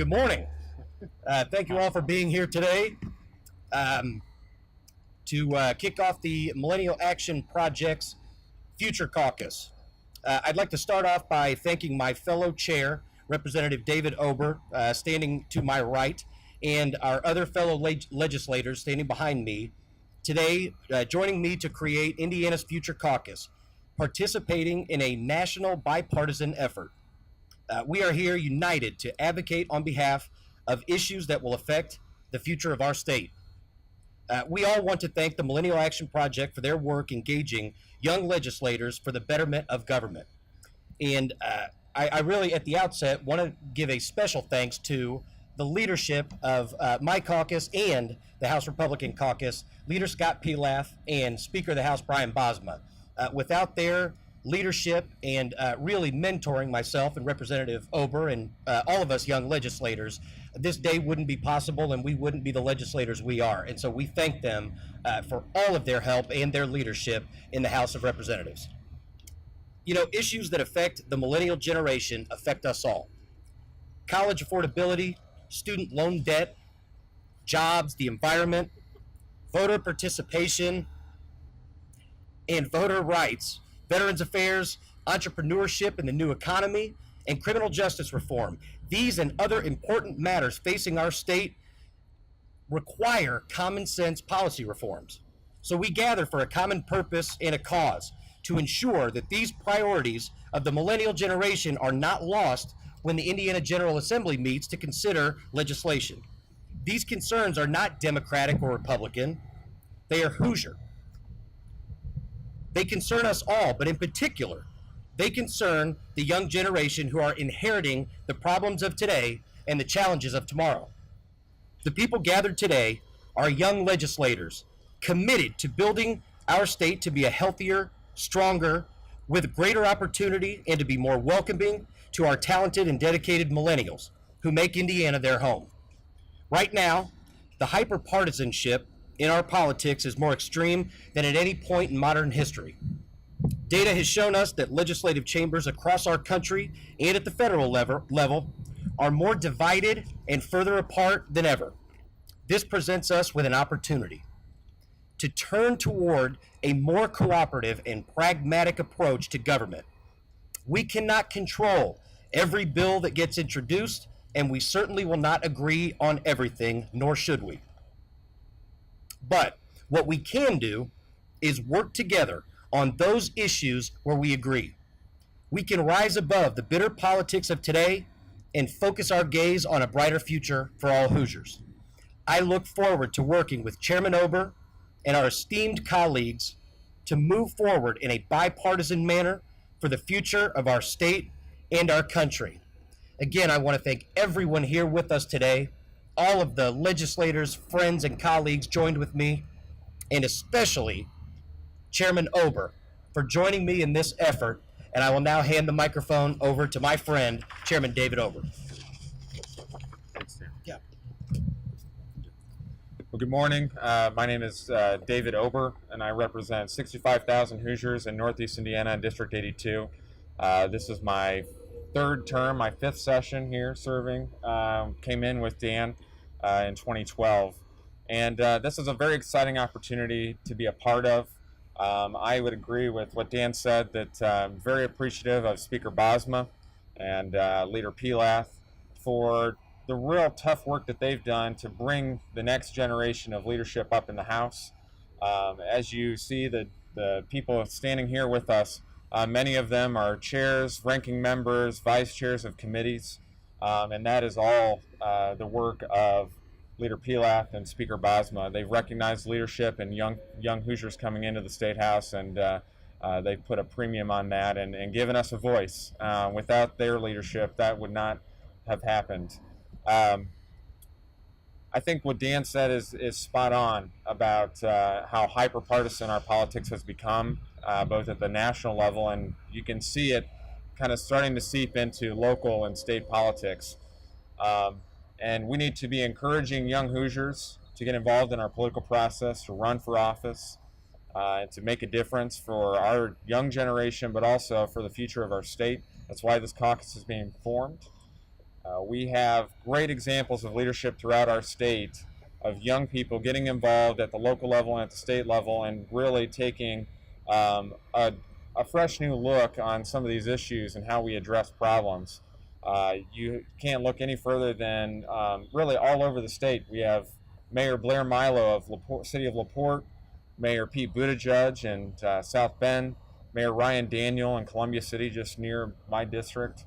Good morning. Thank you all for being here today to kick off the Millennial Action Project's Future Caucus. I'd like to start off by thanking my fellow chair, Representative David Ober, standing to my right, and our other fellow legislators standing behind me today, joining me to create Indiana's Future Caucus, participating in a national bipartisan effort. We are here united to advocate on behalf of issues that will affect the future of our state. We all want to thank the Millennial Action Project for their work engaging young legislators for the betterment of government. And I really, at the outset, want to give a special thanks to the leadership of my caucus and the House Republican Caucus, Leader Scott Pilaf and Speaker of the House Brian Bosma. Without their leadership and really mentoring myself and Representative Ober and all of us young legislators, this day wouldn't be possible and we wouldn't be the legislators we are. And so we thank them for all of their help and their leadership in the House of Representatives. You know, issues that affect the millennial generation affect us all. College affordability, student loan debt, jobs, the environment, voter participation, and voter rights, Veterans Affairs, entrepreneurship and the new economy, and criminal justice reform. These and other important matters facing our state require common sense policy reforms. So we gather for a common purpose and a cause to ensure that these priorities of the millennial generation are not lost when the Indiana General Assembly meets to consider legislation. These concerns are not Democratic or Republican, they are Hoosier. They concern us all, but in particular, they concern the young generation who are inheriting the problems of today and the challenges of tomorrow. The people gathered today are young legislators committed to building our state to be a healthier, stronger, with greater opportunity and to be more welcoming to our talented and dedicated millennials who make Indiana their home. Right now, the hyper-partisanship in our politics is more extreme than at any point in modern history. Data has shown us that legislative chambers across our country and at the federal level are more divided and further apart than ever. This presents us with an opportunity to turn toward a more cooperative and pragmatic approach to government. We cannot control every bill that gets introduced, and we certainly will not agree on everything, nor should we. But what we can do is work together on those issues where we agree. We can rise above the bitter politics of today and focus our gaze on a brighter future for all Hoosiers. I look forward to working with Chairman Ober and our esteemed colleagues to move forward in a bipartisan manner for the future of our state and our country. Again, I want to thank everyone here with us today, all of the legislators, friends, and colleagues joined with me, and especially Chairman Ober for joining me in this effort. And I will now hand the microphone over to my friend, Chairman David Ober. Thanks, Dan. Yeah. Well, good morning. My name is David Ober, and I represent 65,000 Hoosiers in Northeast Indiana in District 82. This is my third term, my fifth session here serving. Came in with Dan in 2012. And this is a very exciting opportunity to be a part of. I would agree with what Dan said, that I'm very appreciative of Speaker Bosma and Leader Pilaf for the real tough work that they've done to bring the next generation of leadership up in the House. As you see, the people standing here with us, many of them are chairs, ranking members, vice chairs of committees, and that is all the work of Leader Pilaf and Speaker Bosma. They've recognized leadership and young Hoosiers coming into the State House, and they've put a premium on that and given us a voice. Without their leadership, that would not have happened. I think what Dan said is spot on about how hyper-partisan our politics has become, both at the national level, and you can see it kind of starting to seep into local and state politics. And we need to be encouraging young Hoosiers to get involved in our political process, to run for office, and to make a difference for our young generation, but also for the future of our state. That's why this caucus is being formed. We have great examples of leadership throughout our state of young people getting involved at the local level and at the state level and really taking a fresh new look on some of these issues and how we address problems. You can't look any further than really all over the state. We have Mayor Blair Milo of City of LaPorte, Mayor Pete Buttigieg in South Bend, Mayor Ryan Daniel in Columbia City, just near my district,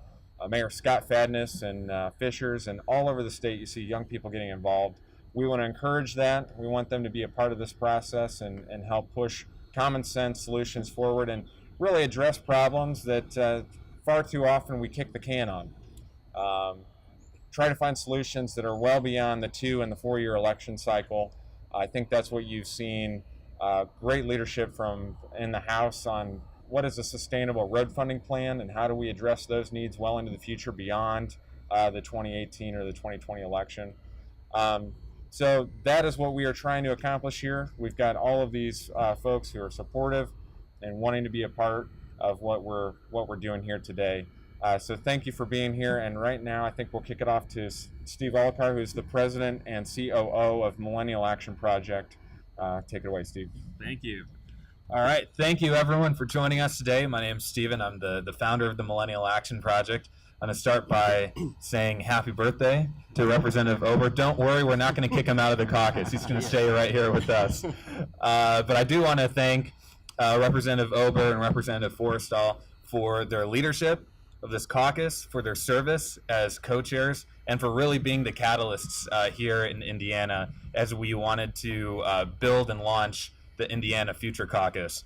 Mayor Scott Fadness and Fishers, and all over the state you see young people getting involved. We want to encourage that. We want them to be a part of this process and help push common sense solutions forward and really address problems that far too often we kick the can on. Try to find solutions that are well beyond the 2 and the 4 year election cycle. I think that's what you've seen great leadership from in the House on what is a sustainable road funding plan and how do we address those needs well into the future beyond the 2018 or the 2020 election. So that is what we are trying to accomplish here. We've got all of these folks who are supportive and wanting to be a part of what we're doing here today. So thank you for being here. And right now, I think we'll kick it off to Steve Olakar, who's the president and COO of Millennial Action Project. Take it away, Steve. Thank you. All right. Thank you, everyone, for joining us today. My name's Steven. I'm the founder of the Millennial Action Project. I'm going to start by saying happy birthday to Representative Ober. Don't worry, we're not going to kick him out of the caucus. He's going to stay right here with us. But I do want to thank Representative Ober and Representative Forrestal for their leadership of this caucus, for their service as co-chairs, and for really being the catalysts here in Indiana as we wanted to build and launch the Indiana Future Caucus.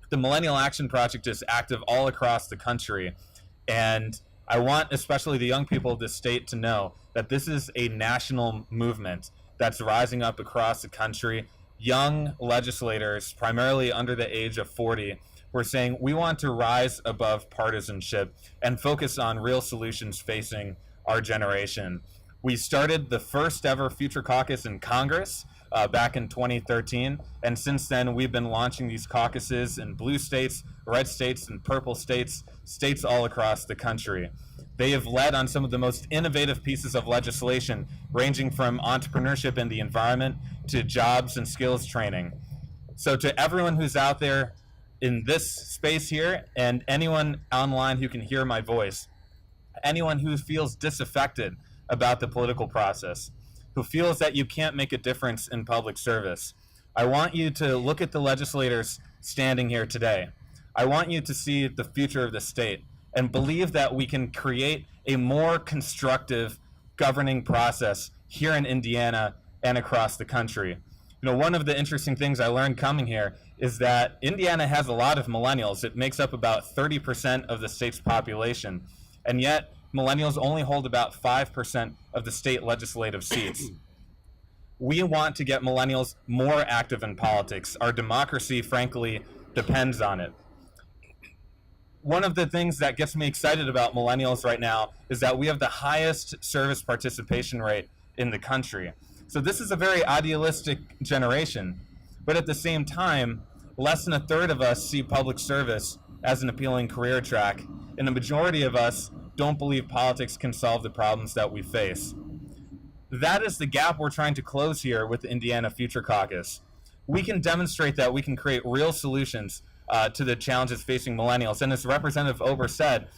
The Millennial Action Project is active all across the country, and I want especially the young people of this state to know that this is a national movement that's rising up across the country. Young legislators, primarily under the age of 40, were saying we want to rise above partisanship and focus on real solutions facing our generation. We started the first ever Future Caucus in Congress back in 2013, and since then we've been launching these caucuses in blue states, red states, and purple states, states all across the country. They have led on some of the most innovative pieces of legislation, ranging from entrepreneurship in the environment to jobs and skills training. So to everyone who's out there in this space here, and anyone online who can hear my voice, anyone who feels disaffected about the political process, who feels that you can't make a difference in public service, I want you to look at the legislators standing here today. I want you to see the future of the state and believe that we can create a more constructive governing process here in Indiana and across the country. You know, one of the interesting things I learned coming here is that Indiana has a lot of millennials. It makes up about 30% of the state's population, and yet millennials only hold about 5% of the state legislative seats. We want to get millennials more active in politics. Our democracy, frankly, depends on it. One of the things that gets me excited about millennials right now is that we have the highest service participation rate in the country. So this is a very idealistic generation, but at the same time, less than a third of us see public service as an appealing career track, and the majority of us don't believe politics can solve the problems that we face. That is the gap we're trying to close here with the Indiana Future Caucus. We can demonstrate that we can create real solutions to the challenges facing millennials. And as Representative Ober said,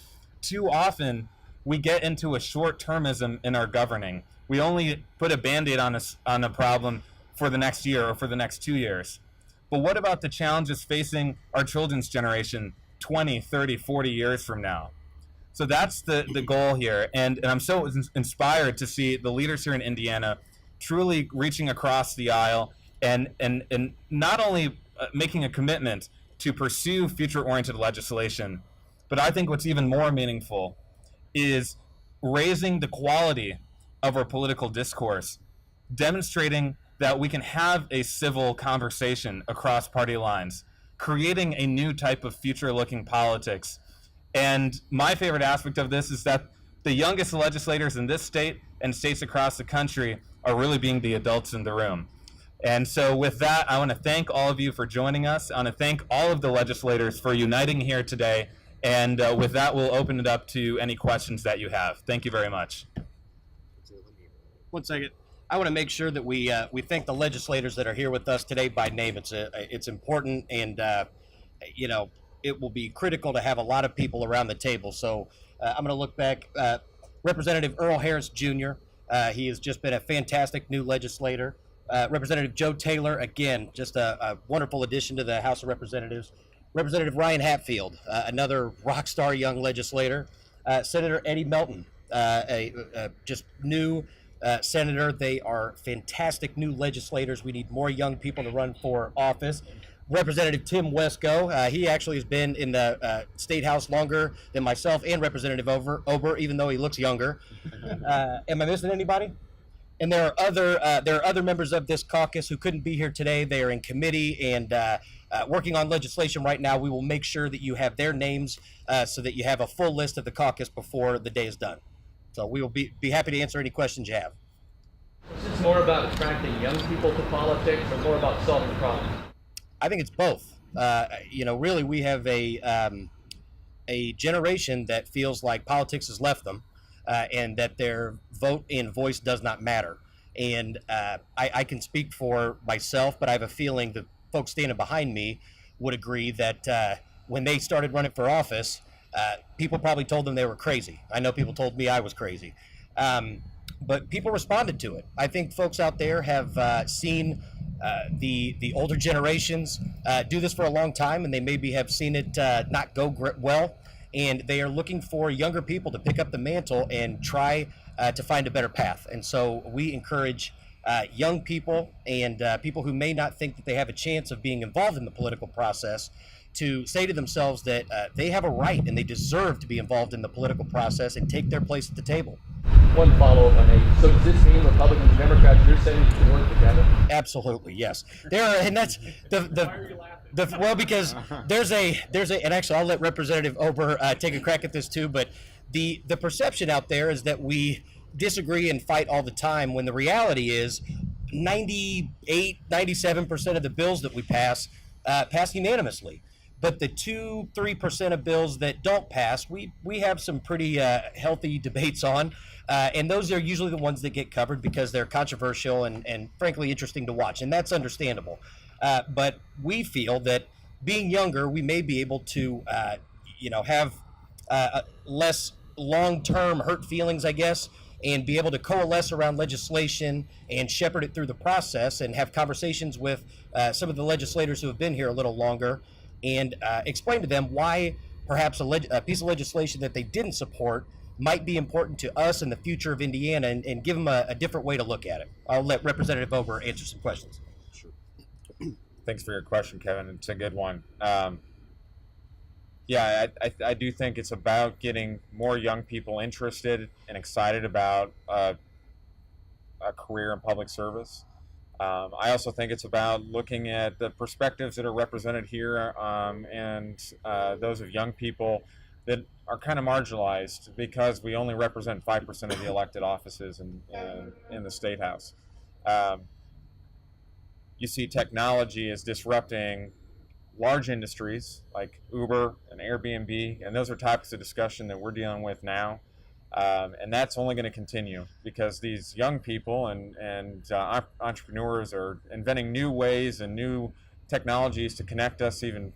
too often we get into a short-termism in our governing. We only put a Band-Aid on a problem for the next year or for the next 2 years. But what about the challenges facing our children's generation 20, 30, 40 years from now? So that's the goal here. And I'm so inspired to see the leaders here in Indiana truly reaching across the aisle and not only making a commitment to pursue future-oriented legislation, but I think what's even more meaningful is raising the quality of our political discourse, demonstrating that we can have a civil conversation across party lines, creating a new type of future-looking politics. And my favorite aspect of this is that the youngest legislators in this state and states across the country are really being the adults in the room. And so with that, I want to thank all of you for joining us. I want to thank all of the legislators for uniting here today And with that, we'll open it up to any questions that you have. Thank you very much. 1 second. I want to make sure that we thank the legislators that are here with us today by name. It's important, and it will be critical to have a lot of people around the table. So I'm going to look back. Representative Earl Harris Jr. He has just been a fantastic new legislator. Representative Joe Taylor, again, just a wonderful addition to the House of Representatives. Representative Ryan Hatfield, another rock star young legislator. Senator Eddie Melton, just new senator. They are fantastic new legislators. We need more young people to run for office. Representative Tim Wesco, he actually has been in the State House longer than myself and Representative Ober, even though he looks younger. Am I missing anybody? And there are other members of this caucus who couldn't be here today. They are in committee and working on legislation right now. We will make sure that you have their names so that you have a full list of the caucus before the day is done. So we will be happy to answer any questions you have. Is this more about attracting young people to politics or more about solving problems? I think it's both. Really, we have a generation that feels like politics has left them, and that their vote and voice does not matter. And I can speak for myself, but I have a feeling that folks standing behind me would agree that when they started running for office, people probably told them they were crazy. I know people told me I was crazy. But people responded to it. I think folks out there have seen the older generations do this for a long time, and they maybe have seen it not go well, and they are looking for younger people to pick up the mantle and try to find a better path. And so we encourage young people and people who may not think that they have a chance of being involved in the political process to say to themselves that they have a right and they deserve to be involved in the political process and take their place at the table. One follow-up on that. So does this mean Republicans and Democrats, you're saying you can work together? Absolutely, yes. There are, and that's well, because there's a, and actually I'll let Representative Ober take a crack at this too, but the perception out there is that we disagree and fight all the time, when the reality is 97% of the bills that we pass unanimously. But the 2-3% of bills that don't pass, we have some pretty healthy debates on, and those are usually the ones that get covered because they're controversial and frankly interesting to watch, and that's understandable. But we feel that being younger, we may be able to have less long-term hurt feelings, I guess, and be able to coalesce around legislation and shepherd it through the process and have conversations with some of the legislators who have been here a little longer, and explain to them why perhaps a piece of legislation that they didn't support might be important to us in the future of Indiana, and give them a different way to look at it. I'll let Representative Ober answer some questions. Sure. Thanks for your question, Kevin. It's a good one. I do think it's about getting more young people interested and excited about a career in public service. I also think it's about looking at the perspectives that are represented here and those of young people that are kind of marginalized because we only represent 5% of the elected offices in the State House. You see technology is disrupting large industries like Uber and Airbnb, and those are topics of discussion that we're dealing with now. And that's only going to continue because these young people and entrepreneurs are inventing new ways and new technologies to connect us even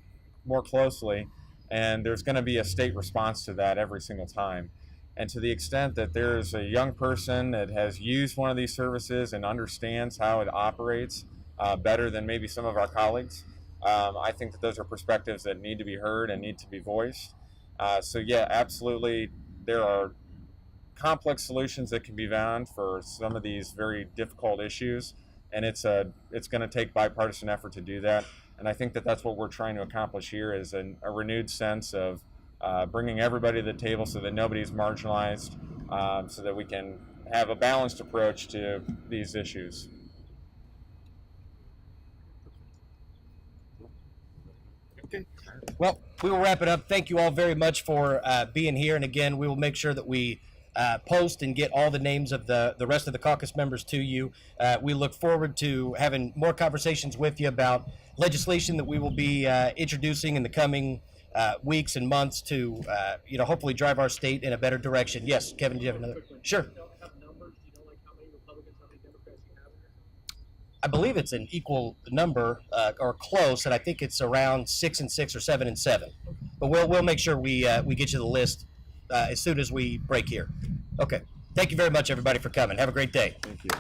more closely. And there's going to be a state response to that every single time. And to the extent that there's a young person that has used one of these services and understands how it operates better than maybe some of our colleagues, I think that those are perspectives that need to be heard and need to be voiced. So yeah, absolutely, there are complex solutions that can be found for some of these very difficult issues, and it's going to take bipartisan effort to do that. And I think that that's what we're trying to accomplish here, is a renewed sense of bringing everybody to the table so that nobody's marginalized, so that we can have a balanced approach to these issues. Okay. Well, we will wrap it up. Thank you all very much for being here. And again, we will make sure that we post and get all the names of the rest of the caucus members to you. We look forward to having more conversations with you about legislation that we will be introducing in the coming weeks and months to, hopefully drive our state in a better direction. Yes, Kevin, do you have another? Sure. I believe it's an equal number or close, and I think it's around 6 and 6 or 7 and 7. But we'll make sure we get you the list as soon as we break here. Okay. Thank you very much, everybody, for coming. Have a great day. Thank you.